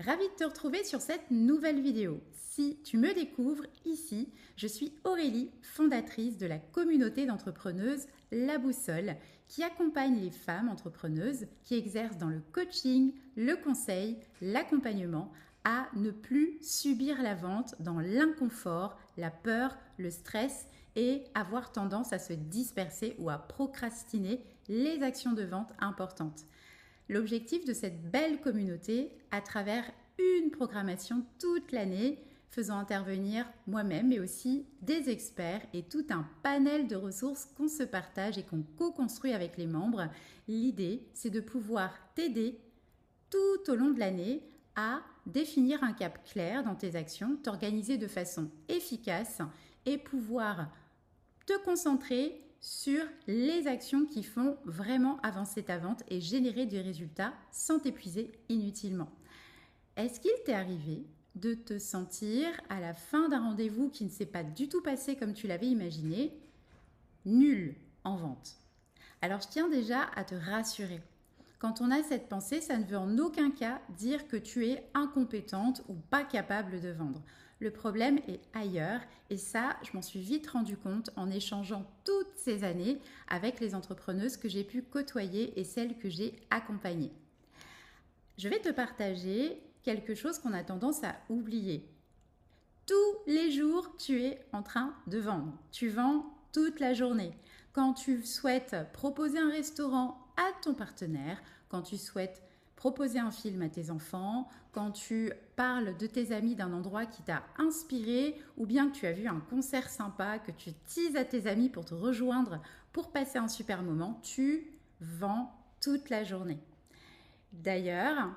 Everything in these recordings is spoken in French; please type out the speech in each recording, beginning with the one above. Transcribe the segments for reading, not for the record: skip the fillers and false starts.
Ravie de te retrouver sur cette nouvelle vidéo. Si tu me découvres ici, je suis Aurélie, fondatrice de la communauté d'entrepreneuses La Boussole, qui accompagne les femmes entrepreneuses qui exercent dans le coaching, le conseil, l'accompagnement à ne plus subir la vente dans l'inconfort, la peur, le stress et avoir tendance à se disperser ou à procrastiner les actions de vente importantes. L'objectif de cette belle communauté, à travers une programmation toute l'année, faisant intervenir moi-même, mais aussi des experts et tout un panel de ressources qu'on se partage et qu'on co-construit avec les membres. L'idée, c'est de pouvoir t'aider tout au long de l'année à définir un cap clair dans tes actions, t'organiser de façon efficace et pouvoir te concentrer sur les actions qui font vraiment avancer ta vente et générer des résultats sans t'épuiser inutilement. Est-ce qu'il t'est arrivé de te sentir à la fin d'un rendez-vous qui ne s'est pas du tout passé comme tu l'avais imaginé, nul en vente? Alors je tiens déjà à te rassurer. Quand on a cette pensée, ça ne veut en aucun cas dire que tu es incompétente ou pas capable de vendre. Le problème est ailleurs et ça, je m'en suis vite rendu compte en échangeant toutes ces années avec les entrepreneuses que j'ai pu côtoyer et celles que j'ai accompagnées. Je vais te partager quelque chose qu'on a tendance à oublier. Tous les jours, tu es en train de vendre. Tu vends toute la journée. Quand tu souhaites proposer un restaurant à ton partenaire, quand tu souhaites proposer un film à tes enfants, quand tu parles de tes amis d'un endroit qui t'a inspiré ou bien que tu as vu un concert sympa, que tu teases à tes amis pour te rejoindre pour passer un super moment, tu vends toute la journée. D'ailleurs,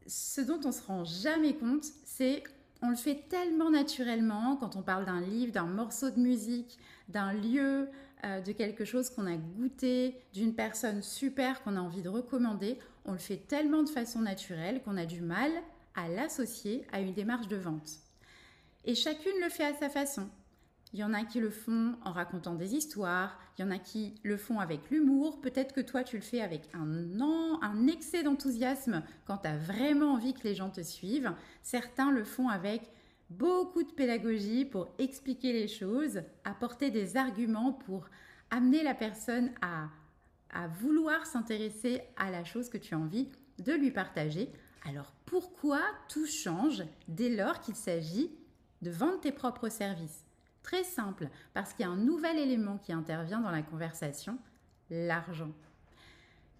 ce dont on ne se rend jamais compte, c'est on le fait tellement naturellement quand on parle d'un livre, d'un morceau de musique, d'un lieu, de quelque chose qu'on a goûté, d'une personne super qu'on a envie de recommander. On le fait tellement de façon naturelle qu'on a du mal à l'associer à une démarche de vente. Et chacune le fait à sa façon. Il y en a qui le font en racontant des histoires, il y en a qui le font avec l'humour, peut-être que toi tu le fais avec un excès d'enthousiasme quand tu as vraiment envie que les gens te suivent. Certains le font avec beaucoup de pédagogie pour expliquer les choses, apporter des arguments pour amener la personne à vouloir s'intéresser à la chose que tu as envie de lui partager. Alors pourquoi tout change dès lors qu'il s'agit de vendre tes propres services ? Très simple, parce qu'il y a un nouvel élément qui intervient dans la conversation, l'argent.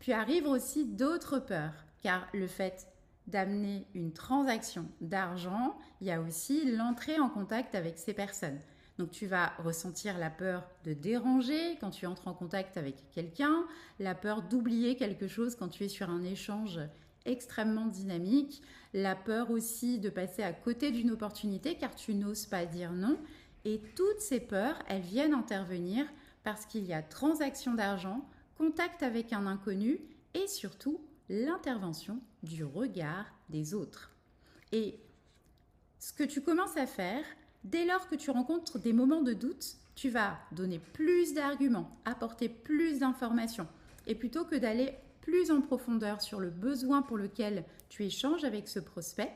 Puis arrivent aussi d'autres peurs, car le fait d'amener une transaction d'argent, il y a aussi l'entrée en contact avec ces personnes. Donc tu vas ressentir la peur de déranger quand tu entres en contact avec quelqu'un, la peur d'oublier quelque chose quand tu es sur un échange extrêmement dynamique, la peur aussi de passer à côté d'une opportunité car tu n'oses pas dire non. Et toutes ces peurs, elles viennent intervenir parce qu'il y a transaction d'argent, contact avec un inconnu et surtout l'intervention du regard des autres. Et ce que tu commences à faire, dès lors que tu rencontres des moments de doute, tu vas donner plus d'arguments, apporter plus d'informations. Et plutôt que d'aller plus en profondeur sur le besoin pour lequel tu échanges avec ce prospect,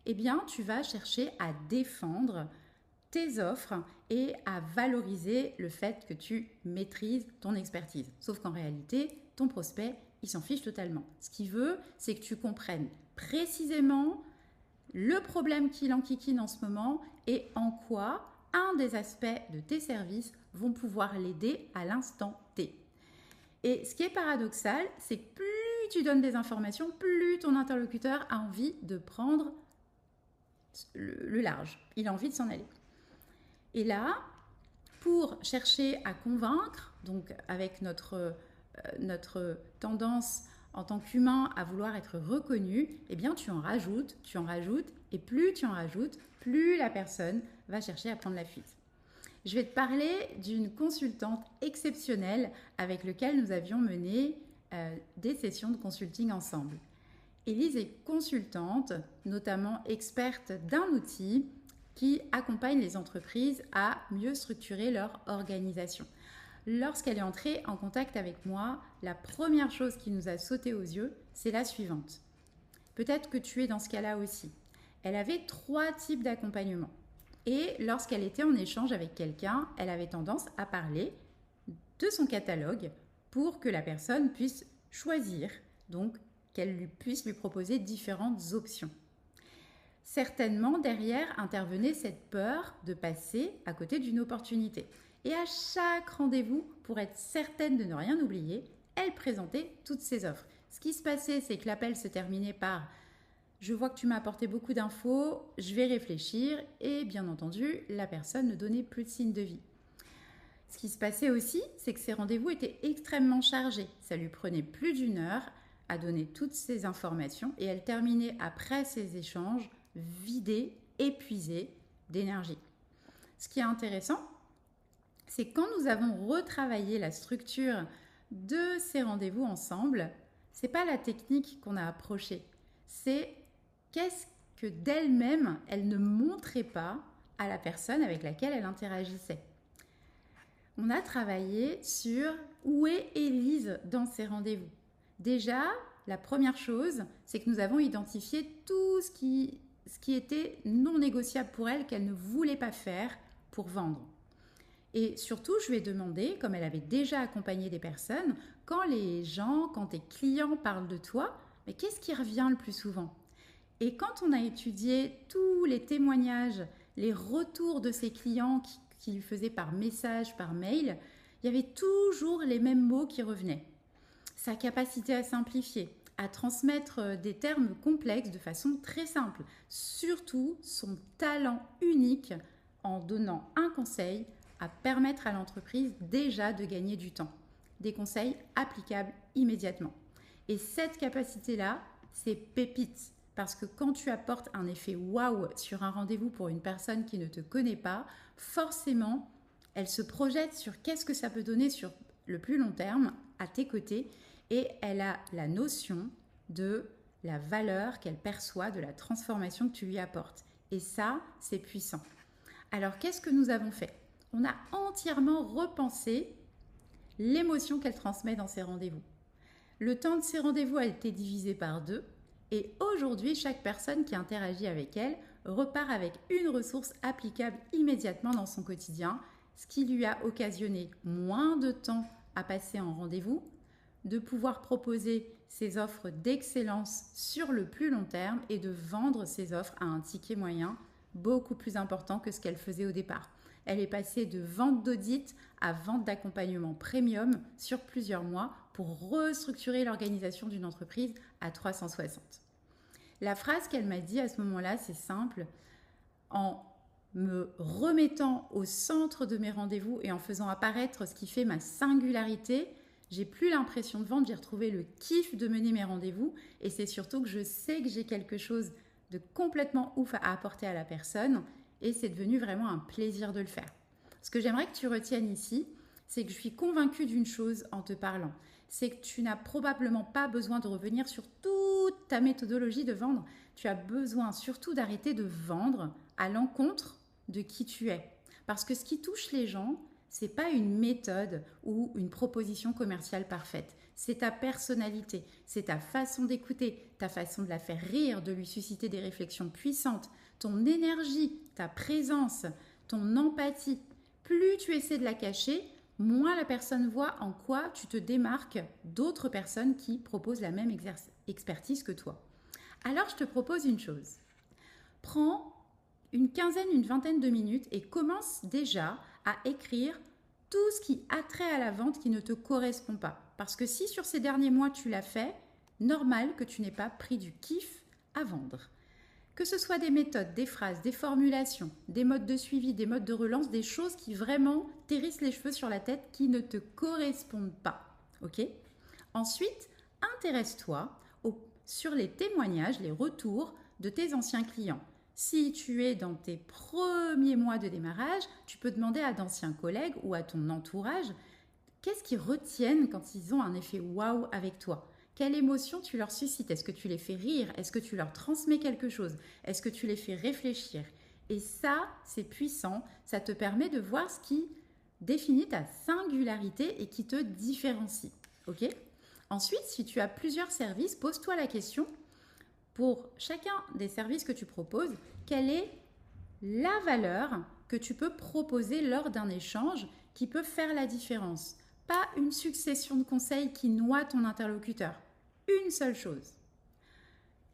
eh bien, tu vas chercher à défendre tes offres et à valoriser le fait que tu maîtrises ton expertise. Sauf qu'en réalité, ton prospect, il s'en fiche totalement. Ce qu'il veut, c'est que tu comprennes précisément le problème qu'il enquiquine en ce moment et en quoi un des aspects de tes services vont pouvoir l'aider à l'instant T. Et ce qui est paradoxal, c'est que plus tu donnes des informations, plus ton interlocuteur a envie de prendre le large. Il a envie de s'en aller. Et là, pour chercher à convaincre, donc avec notre tendance en tant qu'humain à vouloir être reconnu, eh bien tu en rajoutes, et plus tu en rajoutes, plus la personne va chercher à prendre la fuite. Je vais te parler d'une consultante exceptionnelle avec laquelle nous avions mené des sessions de consulting ensemble. Élise est consultante, notamment experte d'un outil qui accompagne les entreprises à mieux structurer leur organisation. Lorsqu'elle est entrée en contact avec moi, la première chose qui nous a sauté aux yeux, c'est la suivante. peut-être que tu es dans ce cas-là aussi. Elle avait 3 types d'accompagnement. Et lorsqu'elle était en échange avec quelqu'un, elle avait tendance à parler de son catalogue pour que la personne puisse choisir, donc qu'elle puisse lui proposer différentes options. Certainement, derrière intervenait cette peur de passer à côté d'une opportunité. Et à chaque rendez-vous, pour être certaine de ne rien oublier, elle présentait toutes ses offres. Ce qui se passait, c'est que l'appel se terminait par « Je vois que tu m'as apporté beaucoup d'infos, je vais réfléchir » et bien entendu, la personne ne donnait plus de signe de vie. Ce qui se passait aussi, c'est que ces rendez-vous étaient extrêmement chargés. Ça lui prenait plus d'1 heure à donner toutes ces informations et elle terminait après ces échanges vidée, épuisée d'énergie. Ce qui est intéressant, c'est quand nous avons retravaillé la structure de ces rendez-vous ensemble, c'est pas la technique qu'on a approchée, c'est qu'est-ce que d'elle-même elle ne montrait pas à la personne avec laquelle elle interagissait. On a travaillé sur où est Élise dans ces rendez-vous. Déjà, la première chose, c'est que nous avons identifié tout ce qui était non négociable pour elle, qu'elle ne voulait pas faire pour vendre. Et surtout, je lui ai demandé, comme elle avait déjà accompagné des personnes, quand tes clients parlent de toi, mais qu'est-ce qui revient le plus souvent? Et quand on a étudié tous les témoignages, les retours de ses clients qui lui faisaient par message, par mail, il y avait toujours les mêmes mots qui revenaient. Sa capacité à simplifier, à transmettre des termes complexes de façon très simple. Surtout, son talent unique en donnant un conseil à permettre à l'entreprise déjà de gagner du temps. Des conseils applicables immédiatement. Et cette capacité-là, c'est pépite. Parce que quand tu apportes un effet waouh sur un rendez-vous pour une personne qui ne te connaît pas, forcément, elle se projette sur qu'est-ce que ça peut donner sur le plus long terme à tes côtés et elle a la notion de la valeur qu'elle perçoit de la transformation que tu lui apportes. Et ça, c'est puissant. Alors, qu'est-ce que nous avons fait? On a entièrement repensé l'émotion qu'elle transmet dans ses rendez-vous. Le temps de ses rendez-vous a été divisé par 2 et aujourd'hui, chaque personne qui interagit avec elle repart avec une ressource applicable immédiatement dans son quotidien, ce qui lui a occasionné moins de temps à passer en rendez-vous, de pouvoir proposer ses offres d'excellence sur le plus long terme et de vendre ses offres à un ticket moyen beaucoup plus important que ce qu'elle faisait au départ. Elle est passée de vente d'audit à vente d'accompagnement premium sur plusieurs mois pour restructurer l'organisation d'une entreprise à 360. La phrase qu'elle m'a dit à ce moment-là, c'est simple, en me remettant au centre de mes rendez-vous et en faisant apparaître ce qui fait ma singularité, j'ai plus l'impression de vendre, j'ai retrouvé le kiff de mener mes rendez-vous et c'est surtout que je sais que j'ai quelque chose de complètement ouf à apporter à la personne et c'est devenu vraiment un plaisir de le faire. Ce que j'aimerais que tu retiennes ici, c'est que je suis convaincue d'une chose en te parlant, c'est que tu n'as probablement pas besoin de revenir sur toute ta méthodologie de vendre, tu as besoin surtout d'arrêter de vendre à l'encontre de qui tu es. Parce que ce qui touche les gens, c'est pas une méthode ou une proposition commerciale parfaite. C'est ta personnalité, c'est ta façon d'écouter, ta façon de la faire rire, de lui susciter des réflexions puissantes, ton énergie, ta présence, ton empathie. Plus tu essaies de la cacher, moins la personne voit en quoi tu te démarques d'autres personnes qui proposent la même expertise que toi. Alors je te propose une chose. Prends une quinzaine, une vingtaine de minutes et commence déjà à écrire tout ce qui a trait à la vente qui ne te correspond pas. Parce que si sur ces derniers mois tu l'as fait, normal que tu n'aies pas pris du kiff à vendre. Que ce soit des méthodes, des phrases, des formulations, des modes de suivi, des modes de relance, des choses qui vraiment t'hérissent les cheveux sur la tête qui ne te correspondent pas. Ok ? Ensuite, intéresse-toi sur les témoignages, les retours de tes anciens clients. Si tu es dans tes premiers mois de démarrage, tu peux demander à d'anciens collègues ou à ton entourage qu'est-ce qu'ils retiennent quand ils ont un effet waouh avec toi. Quelle émotion tu leur suscites? Est-ce que tu les fais rire? Est-ce que tu leur transmets quelque chose? Est-ce que tu les fais réfléchir? Et ça, c'est puissant. Ça te permet de voir ce qui définit ta singularité et qui te différencie. Ok? Ensuite, si tu as plusieurs services, pose-toi la question pour chacun des services que tu proposes, quelle est la valeur que tu peux proposer lors d'un échange qui peut faire la différence. Pas une succession de conseils qui noie ton interlocuteur. Une seule chose.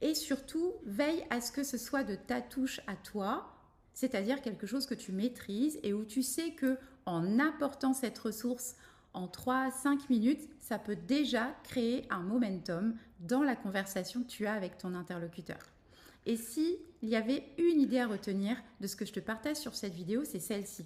Et surtout, veille à ce que ce soit de ta touche à toi, c'est-à-dire quelque chose que tu maîtrises et où tu sais que en apportant cette ressource en 3 à 5 minutes, ça peut déjà créer un momentum dans la conversation que tu as avec ton interlocuteur. Et s'il y avait une idée à retenir de ce que je te partage sur cette vidéo, c'est celle-ci.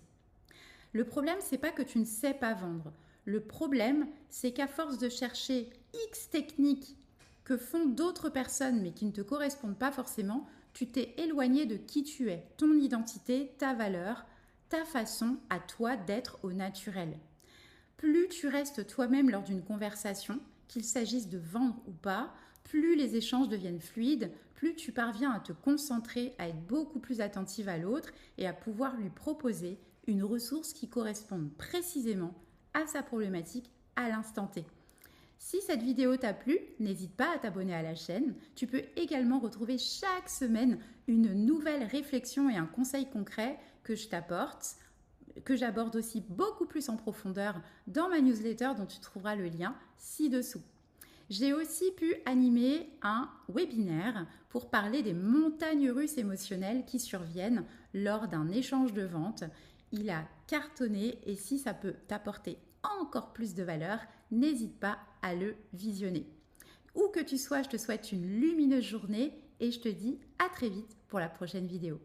Le problème, c'est pas que tu ne sais pas vendre. Le problème, c'est qu'à force de chercher X techniques que font d'autres personnes mais qui ne te correspondent pas forcément, tu t'es éloigné de qui tu es, ton identité, ta valeur, ta façon à toi d'être au naturel. Plus tu restes toi-même lors d'une conversation, qu'il s'agisse de vendre ou pas, plus les échanges deviennent fluides, plus tu parviens à te concentrer, à être beaucoup plus attentive à l'autre et à pouvoir lui proposer une ressource qui corresponde précisément à sa problématique à l'instant T. Si cette vidéo t'a plu, n'hésite pas à t'abonner à la chaîne. Tu peux également retrouver chaque semaine une nouvelle réflexion et un conseil concret que je t'apporte, que j'aborde aussi beaucoup plus en profondeur dans ma newsletter dont tu trouveras le lien ci-dessous. J'ai aussi pu animer un webinaire pour parler des montagnes russes émotionnelles qui surviennent lors d'un échange de vente. Il a cartonné et si ça peut t'apporter encore plus de valeur, n'hésite pas à le visionner. Où que tu sois, je te souhaite une lumineuse journée et je te dis à très vite pour la prochaine vidéo.